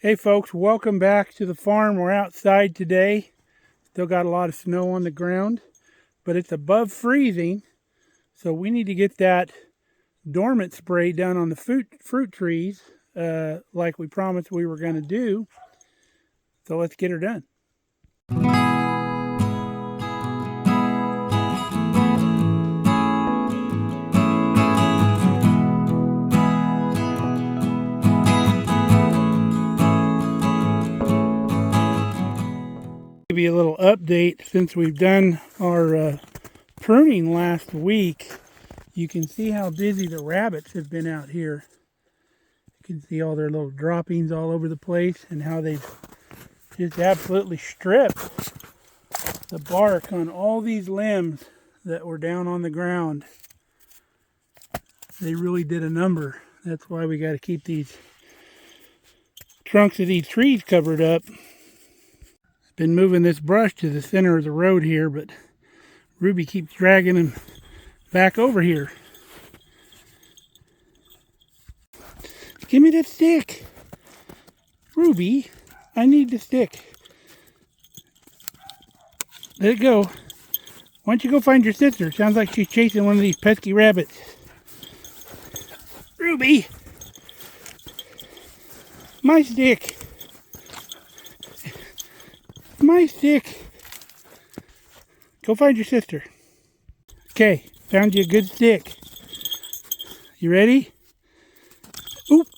Hey folks, welcome back to the farm. We're outside today. Still got a lot of snow on the ground, but it's above freezing. So we need to get that dormant spray done on the fruit trees like we promised we were going to do. So let's get her done. Give you a little update since we've done our pruning last week. You can see how busy the rabbits have been out here. You can see all their little droppings all over the place and how they've just absolutely stripped the bark on all these limbs that were down on the ground. They really did a number. That's why we got to keep these trunks of these trees covered up. Been moving this brush to the center of the road here, but Ruby keeps dragging him back over here. Give me that stick. Ruby, I need the stick. Let it go. Why don't you go find your sister? Sounds like she's chasing one of these pesky rabbits. Ruby! My stick! My stick! Go find your sister. Okay, found you a good stick. You ready? Oop!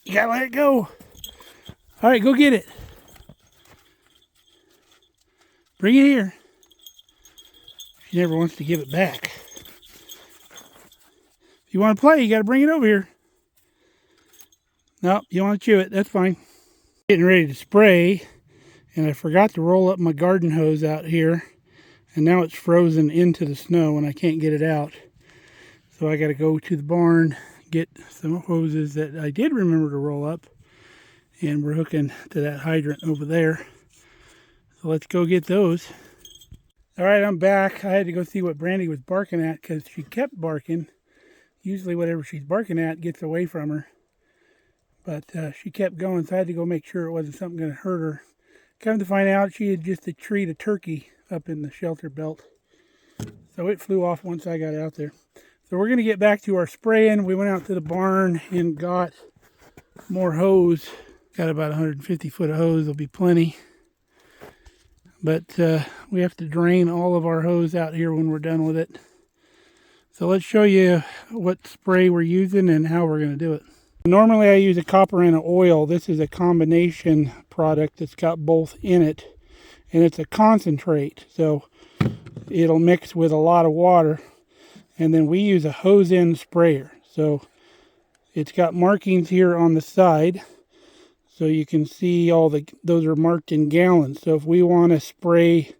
You gotta let it go. Alright, go get it. Bring it here. She never wants to give it back. If you want to play, you gotta bring it over here. No, you want to chew it, that's fine. Getting ready to spray, and I forgot to roll up my garden hose out here, and now it's frozen into the snow and I can't get it out. So I gotta go to the barn, get some hoses that I did remember to roll up, and we're hooking to that hydrant over there. So let's go get those. Alright, I'm back. I had to go see what Brandy was barking at because she kept barking. Usually whatever she's barking at gets away from her. But she kept going, so I had to go make sure it wasn't something going to hurt her. Come to find out, she had just treed a turkey up in the shelter belt. So it flew off once I got out there. So we're going to get back to our spraying. We went out to the barn and got more hose. Got about 150 foot of hose, there'll be plenty. But we have to drain all of our hose out here when we're done with it. So let's show you what spray we're using and how we're going to do it. Normally I use a copper and an oil. This is a combination product that's got both in it. And it's a concentrate, so it'll mix with a lot of water. And then we use a hose-end sprayer. So it's got markings here on the side. So you can see those are marked in gallons. So if we want to spray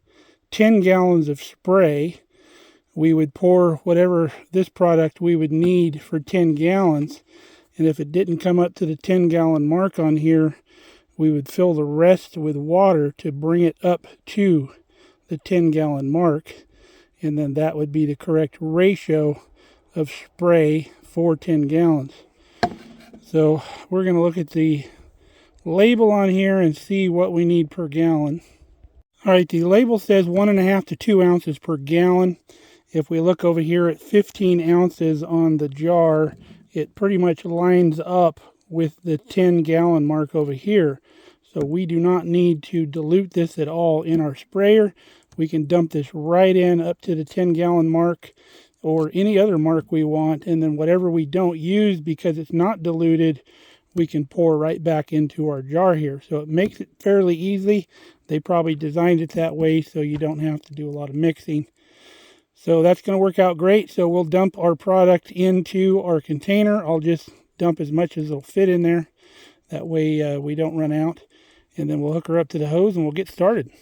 10 gallons of spray, we would pour whatever this product we would need for 10 gallons. And if it didn't come up to the 10-gallon mark on here, we would fill the rest with water to bring it up to the 10-gallon mark. And then that would be the correct ratio of spray for 10 gallons. So we're going to look at the label on here and see what we need per gallon. All right, the label says 1.5 to 2 ounces per gallon. If we look over here at 15 ounces on the jar, it pretty much lines up with the 10-gallon mark over here. So we do not need to dilute this at all in our sprayer. We can dump this right in up to the 10-gallon mark or any other mark we want. And then whatever we don't use because it's not diluted, we can pour right back into our jar here. So it makes it fairly easy. They probably designed it that way so you don't have to do a lot of mixing. So that's going to work out great. So we'll dump our product into our container. I'll just dump as much as it'll fit in there. That way we don't run out. And then we'll hook her up to the hose and we'll get started.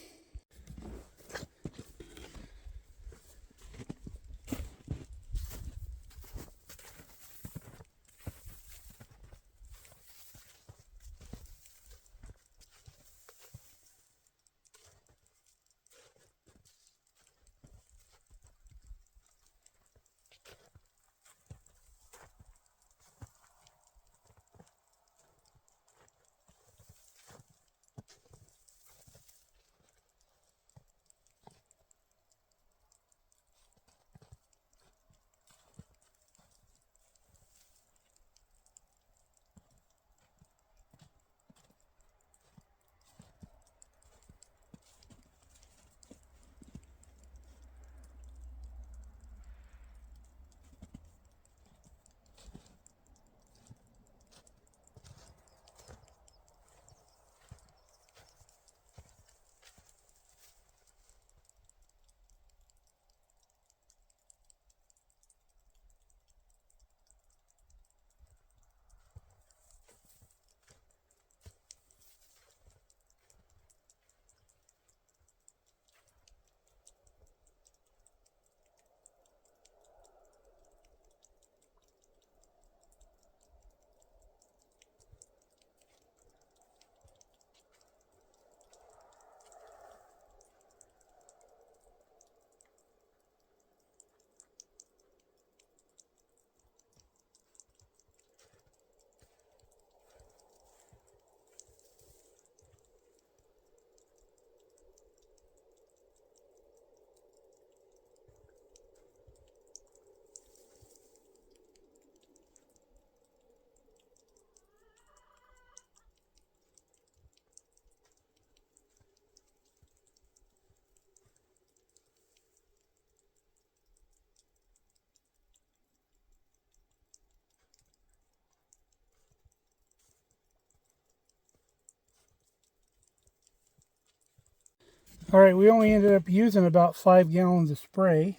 All right, we only ended up using about 5 gallons of spray.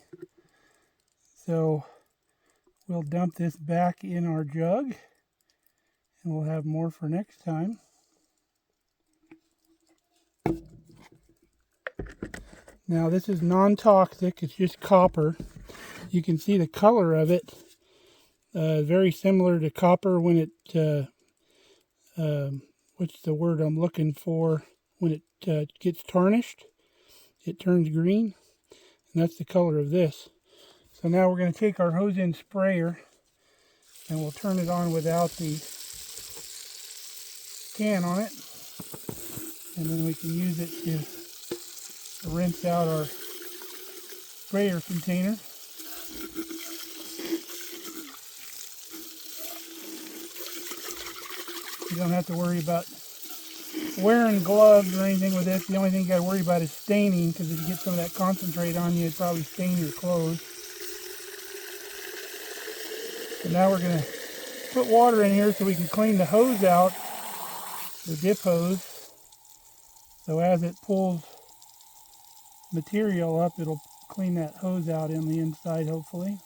So we'll dump this back in our jug and we'll have more for next time. Now this is non-toxic, it's just copper. You can see the color of it, very similar to copper when it, what's the word I'm looking for, when it gets tarnished, it turns green, and that's the color of this. So now we're going to take our hose end sprayer and we'll turn it on without the can on it, and then we can use it to rinse out our sprayer container. You don't have to worry about wearing gloves or anything with this. The only thing you got to worry about is staining, because if you get some of that concentrate on you, it'd probably stain your clothes. So now we're going to put water in here so we can clean the hose out, the dip hose. So as it pulls material up, it'll clean that hose out in the inside, hopefully.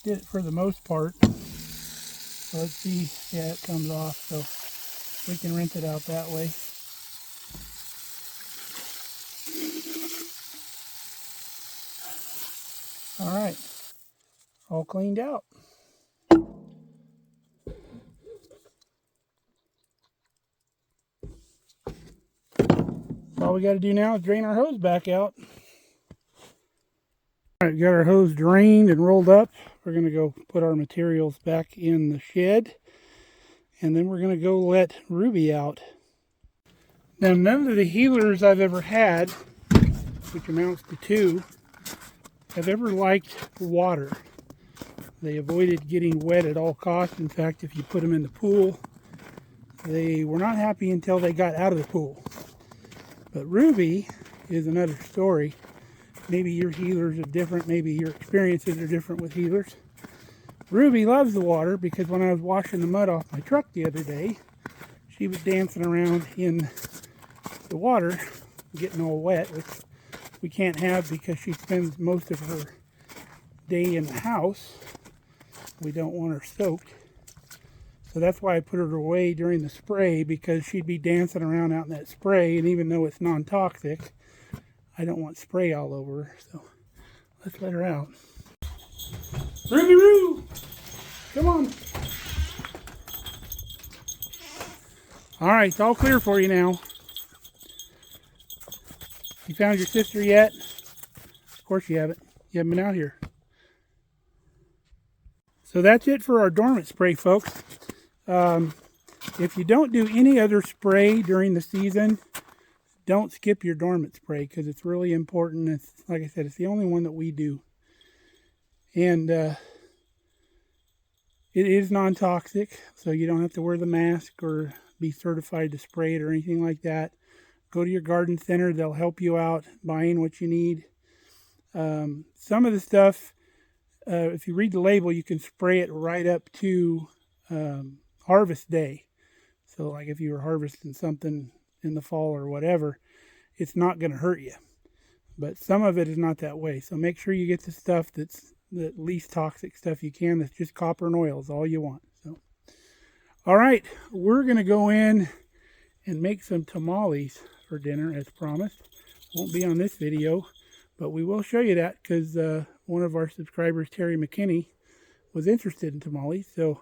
Did it for the most part. So let's see, yeah, it comes off, so we can rinse it out that way. All right, all cleaned out. All we got to do now is drain our hose back out. All right, got our hose drained and rolled up. We're going to go put our materials back in the shed, and then we're going to go let Ruby out. Now, none of the healers I've ever had, which amounts to 2, have ever liked water. They avoided getting wet at all costs. In fact, if you put them in the pool, they were not happy until they got out of the pool. But Ruby is another story. Maybe your healers are different. Maybe your experiences are different with healers. Ruby loves the water because when I was washing the mud off my truck the other day, she was dancing around in the water, getting all wet, which we can't have because she spends most of her day in the house. We don't want her soaked. So that's why I put her away during the spray, because she'd be dancing around out in that spray, and even though it's non-toxic, I don't want spray all over her. So let's let her out. Ruby Roo! Come on. All right, it's all clear for you now. You found your sister yet? Of course you haven't. You haven't been out here. So that's it for our dormant spray, folks. If you don't do any other spray during the season, don't skip your dormant spray, because it's really important. It's, like I said, it's the only one that we do. And it is non-toxic, so you don't have to wear the mask or be certified to spray it or anything like that. Go to your garden center. They'll help you out buying what you need. Some of the stuff, if you read the label, you can spray it right up to harvest day. So like if you were harvesting something in the fall or whatever, it's not going to hurt you. But some of it is not that way. So make sure you get the stuff that's the least toxic stuff you can. That's just copper and oil is all you want. So, all right, we're going to go in and make some tamales for dinner as promised. Won't be on this video, but we will show you that because one of our subscribers, Terry McKinney, was interested in tamales. So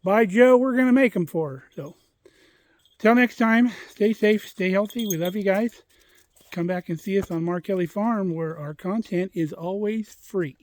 by Joe, we're going to make them for her. So till next time, stay safe, stay healthy. We love you guys. Come back and see us on Markelly Farm, where our content is always free.